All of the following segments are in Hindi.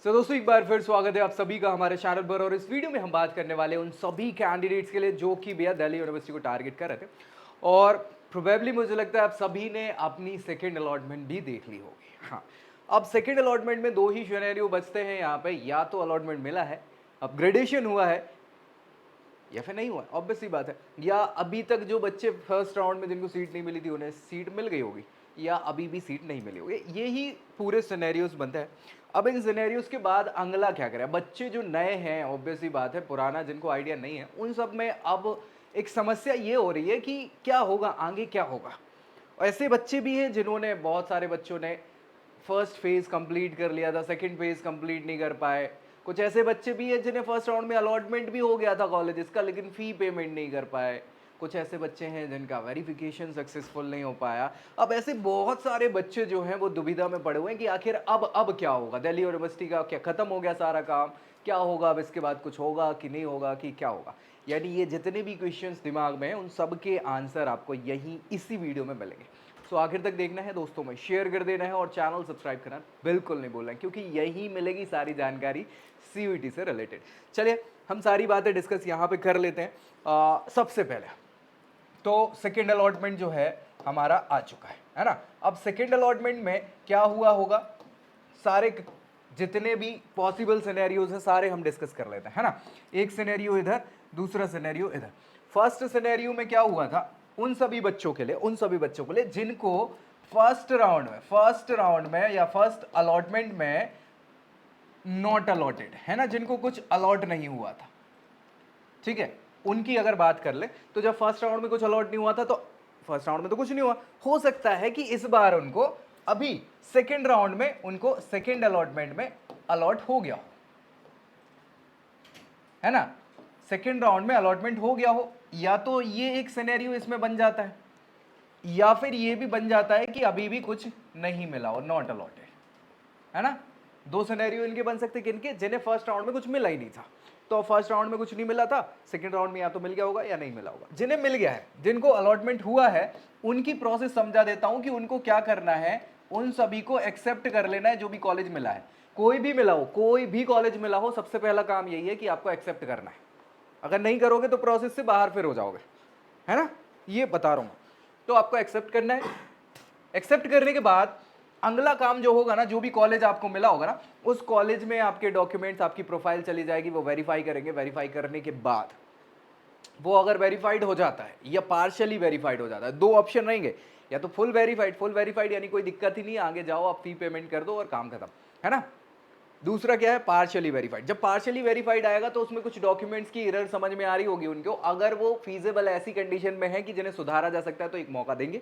दोस्तों एक बार फिर स्वागत है आप सभी का हमारे चैनल पर। और इस वीडियो में हम बात करने वाले उन सभी कैंडिडेट्स के लिए जो कि भैया दिल्ली यूनिवर्सिटी को टारगेट कर रहे थे। और प्रोबेबली मुझे लगता है आप सभी ने अपनी सेकंड अलॉटमेंट भी देख ली होगी। हाँ, अब सेकंड अलॉटमेंट में दो ही सिनेरियो बचते हैं यहाँ पे, या तो अलॉटमेंट मिला है, अपग्रेडेशन हुआ है, या फिर नहीं हुआ। ऑब्वियस सी बात है, या अभी तक जो बच्चे फर्स्ट राउंड में जिनको सीट नहीं मिली थी उन्हें सीट मिल गई होगी, या अभी भी सीट नहीं मिली होगी। यही पूरे सिनेरियोस बनते हैं। अब इन सिनेरियोस के बाद अगला क्या करें? बच्चे जो नए हैं, ऑब्वियस सी बात है, पुराना जिनको आइडिया नहीं है, उन सब में अब एक समस्या ये हो रही है कि क्या होगा आगे, क्या होगा। ऐसे बच्चे भी हैं जिन्होंने, बहुत सारे बच्चों ने फर्स्ट फेज कंप्लीट कर लिया था, सेकंड फेज कंप्लीट नहीं कर पाए। कुछ ऐसे बच्चे भी हैं जिन्हें फर्स्ट राउंड में अलॉटमेंट भी हो गया था कॉलेजेस का, लेकिन फी पेमेंट नहीं कर पाए। कुछ ऐसे बच्चे हैं जिनका वेरिफिकेशन सक्सेसफुल नहीं हो पाया। अब ऐसे बहुत सारे बच्चे जो हैं वो दुविधा में पड़े हुए हैं कि आखिर अब क्या होगा। दिल्ली यूनिवर्सिटी का क्या खत्म हो गया सारा काम? क्या होगा अब इसके बाद? कुछ होगा कि नहीं होगा कि क्या होगा? यानी ये जितने भी क्वेश्चंस दिमाग में हैं उन सब के आंसर आपको यही इसी वीडियो में मिलेंगे। सो आखिर तक देखना है, दोस्तों में शेयर कर देना है और चैनल सब्सक्राइब करना बिल्कुल नहीं भूलना है, क्योंकि यही मिलेगी सारी जानकारी सीयूईटी से रिलेटेड। चलिए हम सारी बातें डिस्कस यहाँ पे कर लेते हैं। सबसे पहले तो सेकेंड अलॉटमेंट जो है हमारा आ चुका है ना। अब सेकेंड अलॉटमेंट में क्या हुआ होगा, सारे जितने भी पॉसिबल सिनेरियोज हैं सारे हम डिस्कस कर लेते हैं, है ना। एक सिनेरियो इधर, दूसरा सिनेरियो इधर। फर्स्ट सिनेरियो में क्या हुआ था, उन सभी बच्चों के लिए जिनको फर्स्ट राउंड में या फर्स्ट अलॉटमेंट में नॉट अलॉटेड है ना, जिनको कुछ अलॉट नहीं हुआ था, ठीक है, उनकी अगर बात कर ले तो जब फर्स्ट राउंड में कुछ अलॉट नहीं हुआ था तो फर्स्ट राउंड में तो कुछ नहीं हुआ, हो सकता है कि इस बार उनको अभी सेकेंड राउंड में उनको सेकेंड अलॉटमेंट में अलॉट हो गया हो, है ना। सेकेंड राउंड में अलॉटमेंट हो गया हो, या तो ये एक सिनेरियो इसमें बन जाता है, या फिर ये भी बन जाता है कि अभी भी कुछ नहीं मिला हो, नॉट अलॉटेड, है ना। दो सिनेरियो इनके बन सकते, किनके? जिन्हें फर्स्ट राउंड में कुछ मिला ही नहीं था। तो फर्स्ट राउंड में कुछ नहीं मिला था, सेकंड राउंड में या तो मिल गया होगा या नहीं मिला होगा। जिन्हें मिल गया है, जिनको अलॉटमेंट हुआ है, उनकी प्रोसेस समझा देता हूं कि उनको क्या करना है। उन सभी को एक्सेप्ट कर लेना है जो भी कॉलेज मिला है, कोई भी मिला हो, कोई भी कॉलेज मिला हो, सबसे पहला काम यही है कि आपको एक्सेप्ट करना है। अगर नहीं करोगे तो प्रोसेस से बाहर फिर हो जाओगे, है ना, ये बता रहा हूं। तो आपको एक्सेप्ट करना है। एक्सेप्ट करने के बाद अगला काम जो होगा ना, जो भी कॉलेज आपको मिला होगा ना, उस कॉलेज में आपके डॉक्यूमेंट्स, आपकी प्रोफाइल चली जाएगी, वो वेरीफाई करेंगे। वेरीफाई करने के बाद वो अगर वेरीफाइड हो जाता है या पार्शियली वेरीफाइड हो जाता है, दो ऑप्शन रहेंगे, या तो फुल वेरीफाइड यानी कोई दिक्कत ही नहीं, आगे जाओ, आप फी पेमेंट कर दो और काम खत्म, है ना। दूसरा क्या है, पार्शियली वेरीफाइड। जब पार्शियली वेरीफाइड आएगा तो उसमें कुछ डॉक्यूमेंट्स की एरर समझ में आ रही होगी उनको, अगर वो फीजेबल ऐसी कंडीशन में है कि जिन्हें सुधारा जा सकता है तो एक मौका देंगे,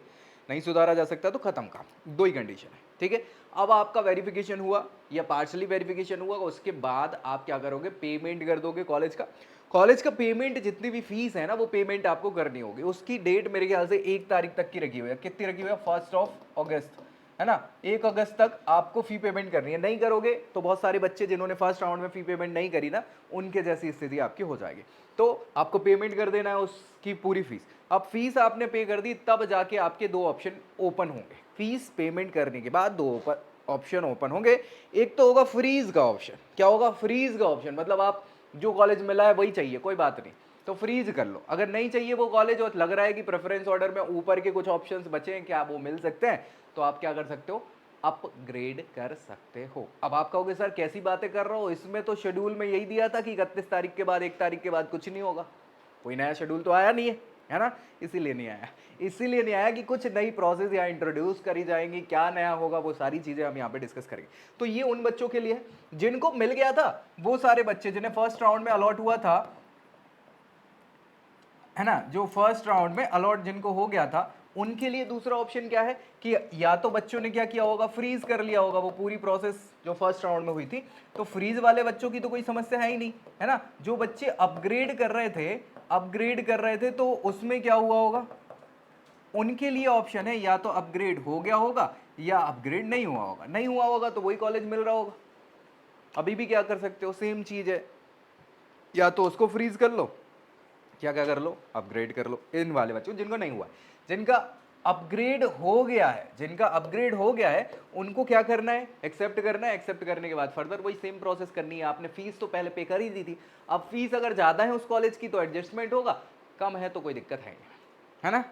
नहीं सुधारा जा सकता तो खत्म काम। दो ही कंडीशन है, ठीक है। अब आपका वेरिफिकेशन हुआ या पार्शियली वेरिफिकेशन हुआ, उसके बाद आप क्या करोगे, पेमेंट कर दोगे कॉलेज का पेमेंट, जितनी भी फीस है ना, वो पेमेंट आपको करनी होगी। उसकी डेट मेरे ख्याल से 1 तारीख तक की रखी हुई है। कितनी रखी हुई है? 1 अगस्त, है ना। 1 अगस्त तक आपको फी पेमेंट करनी है। नहीं करोगे तो बहुत सारे बच्चे जिन्होंने फर्स्ट राउंड में फी पेमेंट नहीं करी ना, उनके जैसी स्थिति आपकी हो जाएगी। तो आपको पेमेंट कर देना है उसकी पूरी फीस। अब फीस आपने पे कर दी, तब जाके आपके दो ऑप्शन ओपन होंगे। फीस पेमेंट करने के बाद दो ऑप्शन ओपन होंगे। एक तो होगा फ्रीज का ऑप्शन। क्या होगा? फ्रीज का ऑप्शन, मतलब आप जो कॉलेज मिला है वही चाहिए, कोई बात नहीं, तो फ्रीज कर लो। अगर नहीं चाहिए वो कॉलेज और लग रहा है कि प्रेफरेंस ऑर्डर में ऊपर के कुछ ऑप्शंस बचे हैं, क्या वो मिल सकते हैं, तो आप क्या कर सकते हो, अपग्रेड कर सकते हो। अब आप कहोगे सर कैसी बातें कर रहा हो, इसमें तो शेड्यूल में यही दिया था कि 31 तारीख के बाद 1 तारीख के बाद कुछ नहीं होगा। कोई नया शेड्यूल तो आया नहीं है ना, इसीलिए नहीं आया। इसीलिए नहीं आया कि कुछ नई प्रोसेस यहाँ इंट्रोड्यूस करी जाएंगी, क्या नया होगा वो सारी चीजें हम यहाँ पे डिस्कस करेंगे। तो ये उन बच्चों के लिए है जिनको मिल गया था, वो सारे बच्चे जिन्हें फर्स्ट राउंड में अलॉट हुआ था, है ना, जो फर्स्ट राउंड में अलॉट जिनको हो गया था, उनके लिए दूसरा ऑप्शन क्या है कि या तो बच्चों ने क्या किया होगा, फ्रीज कर लिया होगा वो पूरी प्रोसेस जो फर्स्ट राउंड में हुई थी। तो फ्रीज वाले बच्चों की तो कोई समस्या है ही नहीं, है ना। जो बच्चे अपग्रेड कर रहे थे तो उसमें क्या हुआ होगा, उनके लिए ऑप्शन है या तो अपग्रेड हो गया होगा या अपग्रेड नहीं हुआ होगा। नहीं हुआ होगा तो वही कॉलेज मिल रहा होगा। अभी भी क्या कर सकते हो, सेम चीज है, या तो उसको फ्रीज कर लो, क्या क्या कर लो, अपग्रेड कर लो। इन वाले बच्चों जिनको नहीं हुआ, जिनका अपग्रेड हो गया है, जिनका अपग्रेड हो गया है उनको क्या करना है, एक्सेप्ट करना है। एक्सेप्ट करने के बाद फर्दर वही सेम प्रोसेस करनी है। आपने फीस तो पहले पे कर ही दी थी, अब फीस अगर ज़्यादा है उस कॉलेज की तो एडजस्टमेंट होगा, कम है तो कोई दिक्कत है ना।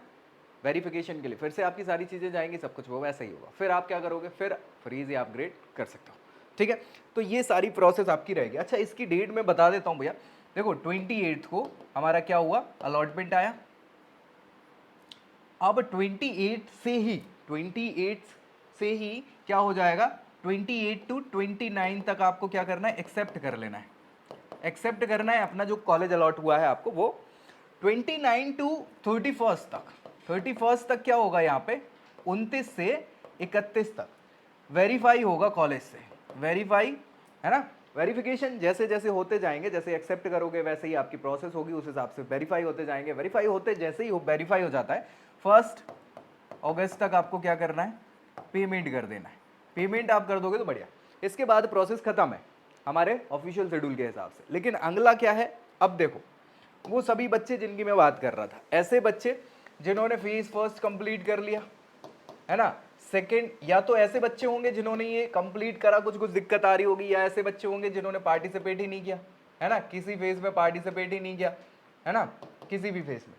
वेरिफिकेशन के लिए फिर से आपकी सारी चीज़ें जाएंगी, सब कुछ वो वैसा ही होगा। फिर आप क्या करोगे, फिर फ्रीज या अपग्रेड कर सकते हो, ठीक है। तो ये सारी प्रोसेस आपकी रहेगी। अच्छा, इसकी डेट मैं बता देता हूँ भैया। देखो 28 को हमारा क्या हुआ, अलॉटमेंट आया। अब 28 से ही क्या हो जाएगा, 28 टू 29 तक आपको क्या करना है, एक्सेप्ट कर लेना है। एक्सेप्ट करना है अपना जो कॉलेज अलॉट हुआ है आपको, वो 29 टू 31 तक। 31 तक क्या होगा यहाँ पे, 29 से 31 तक वेरीफाई होगा कॉलेज से। वेरीफाई है ना, वेरिफिकेशन जैसे जैसे होते जाएंगे, जैसे एक्सेप्ट करोगे वैसे ही आपकी प्रोसेस होगी, उस हिसाब से वेरीफाई होते जाएंगे। वेरीफाई होते जैसे ही वेरीफाई हो जाता है 1 अगस्त तक आपको क्या करना है, पेमेंट कर देना है। पेमेंट आप कर दोगे तो बढ़िया, इसके बाद प्रोसेस खत्म है हमारे ऑफिशियल शेड्यूल के हिसाब से। लेकिन अगला क्या है, अब देखो वो सभी बच्चे जिनकी मैं बात कर रहा था, ऐसे बच्चे जिन्होंने फीस फर्स्ट कंप्लीट कर लिया है ना, सेकंड, या तो ऐसे बच्चे होंगे जिन्होंने ये कंप्लीट करा, कुछ कुछ दिक्कत आ रही होगी, या ऐसे बच्चे होंगे जिन्होंने पार्टिसिपेट ही नहीं किया है ना, किसी फेज में पार्टिसिपेट ही नहीं किया है ना, किसी भी फेज में,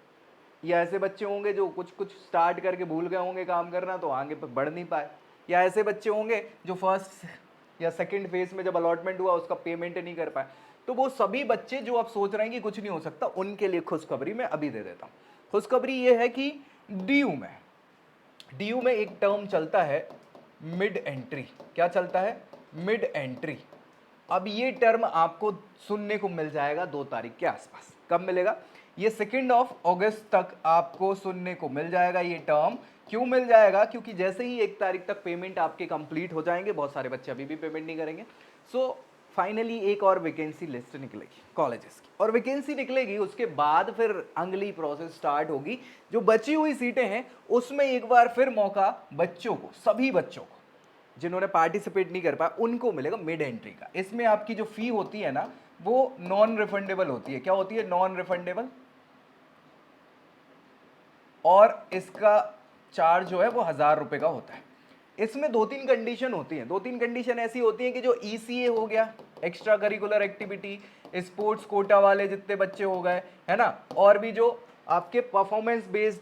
या ऐसे बच्चे होंगे जो कुछ कुछ स्टार्ट करके भूल गए होंगे काम करना तो आगे बढ़ नहीं पाए, या ऐसे बच्चे होंगे जो फर्स्ट या सेकंड फेज में जब अलॉटमेंट हुआ उसका पेमेंट नहीं कर पाए। तो वो सभी बच्चे जो आप सोच रहे हैं कि कुछ नहीं हो सकता, उनके लिए खुशखबरी मैं अभी दे देता हूँ। खुशखबरी ये है कि डीयू में एक टर्म चलता है मिड एंट्री। क्या चलता है, मिड एंट्री। अब ये टर्म आपको सुनने को मिल जाएगा 2 तारीख के आसपास। कब मिलेगा, ये 2 अगस्त तक आपको सुनने को मिल जाएगा ये टर्म। क्यों मिल जाएगा, क्योंकि जैसे ही 1 तारीख तक पेमेंट आपके कंप्लीट हो जाएंगे, बहुत सारे बच्चे अभी भी पेमेंट नहीं करेंगे, सो फाइनली एक और वैकेंसी लिस्ट निकलेगी कॉलेजेस की, और वैकेंसी निकलेगी उसके बाद फिर अगली प्रोसेस स्टार्ट होगी। जो बची हुई सीटें हैं उसमें एक बार फिर मौका बच्चों को, सभी बच्चों को जिन्होंने पार्टिसिपेट नहीं कर पाया उनको मिलेगा मिड एंट्री का। इसमें आपकी जो फी होती है ना वो नॉन रिफंडेबल होती है। क्या होती है, नॉन रिफंडेबल, और इसका चार्ज जो है वो 1000 रुपए का होता है। इसमें 2-3 कंडीशन होती हैं। 2-3 कंडीशन ऐसी होती हैं कि जो ECA हो गया, extra curricular activity, sports quota वाले जितने बच्चे हो गए है ना, और भी जो आपके परफॉर्मेंस बेस्ड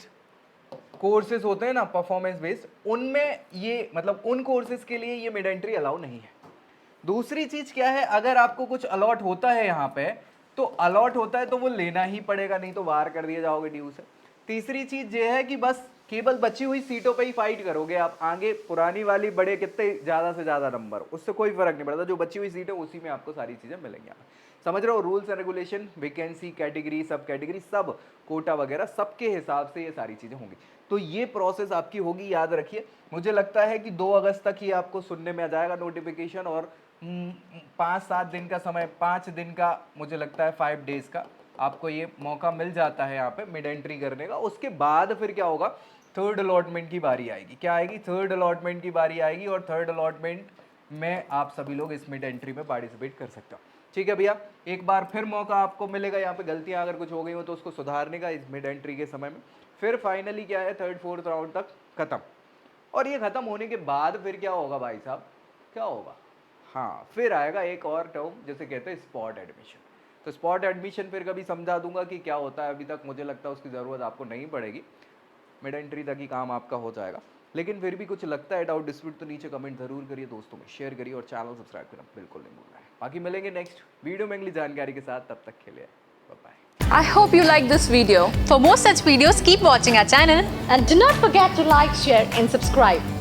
कोर्सेज होते हैं ना, परफॉर्मेंस बेस्ड, उनमें ये मतलब उन कोर्सेज के लिए ये मिड एंट्री अलाउ नहीं है। दूसरी चीज क्या है, अगर आपको कुछ अलॉट होता है यहाँ पे, तो अलॉट होता है तो वो लेना ही पड़ेगा, नहीं तो बाहर कर दिए जाओगे ड्यू से। तीसरी चीज ये है कि बस केवल बची हुई सीटों पे ही फाइट करोगे आप, आगे पुरानी वाली बड़े कितने ज्यादा से ज्यादा नंबर, उससे कोई फर्क नहीं पड़ता। जो बची हुई सीट है उसी में आपको सारी चीजें मिलेंगी। समझ रहे हो, rules and regulation, vacancy, category, सब कैटेगरी, सब कोटा वगैरह सबके हिसाब से ये सारी चीजें होंगी। तो ये प्रोसेस आपकी होगी, याद रखिए। मुझे लगता है कि 2 अगस्त तक ही आपको सुनने में आ जाएगा नोटिफिकेशन, और 5-7 दिन का समय, 5 दिन का मुझे लगता है, 5 डेज का आपको ये मौका मिल जाता है यहाँ पे मिड एंट्री करने का। उसके बाद फिर क्या होगा, 3rd अलॉटमेंट की बारी आएगी। क्या आएगी, 3rd अलॉटमेंट की बारी आएगी, और 3rd अलॉटमेंट में आप सभी लोग इस मिड एंट्री में पार्टिसिपेट कर सकते हो। ठीक है भैया, एक बार फिर मौका आपको मिलेगा यहाँ पे, गलतियाँ अगर कुछ हो गई हो तो उसको सुधारने का इस मिड एंट्री के समय में। फिर फाइनली क्या है, 3rd-4th राउंड तक खत्म। और ये खत्म होने के बाद फिर क्या होगा भाई साहब, क्या होगा, हाँ फिर आएगा एक और टर्म जिसे कहते हैं स्पॉट एडमिशन। तो स्पॉट एडमिशन फिर कभी समझा दूंगा कि क्या होता है। अभी तक मुझे लगता है उसकी ज़रूरत आपको नहीं पड़ेगी, मिड एंट्री तक ही काम आपका हो जाएगा। लेकिन फिर भी कुछ लगता है डाउट डिस्प्यूट तो नीचे कमेंट जरूर करिए, दोस्तों में शेयर करिए, और चैनल सब्सक्राइब करना बिल्कुल नहीं भूलना है। बाकी मिलेंगे नेक्स्ट वीडियो में अगली जानकारी के साथ, तब तक के लिए bye bye. I hope you like this video. For more such videos, keep watching our channel and do not forget to like, share and subscribe.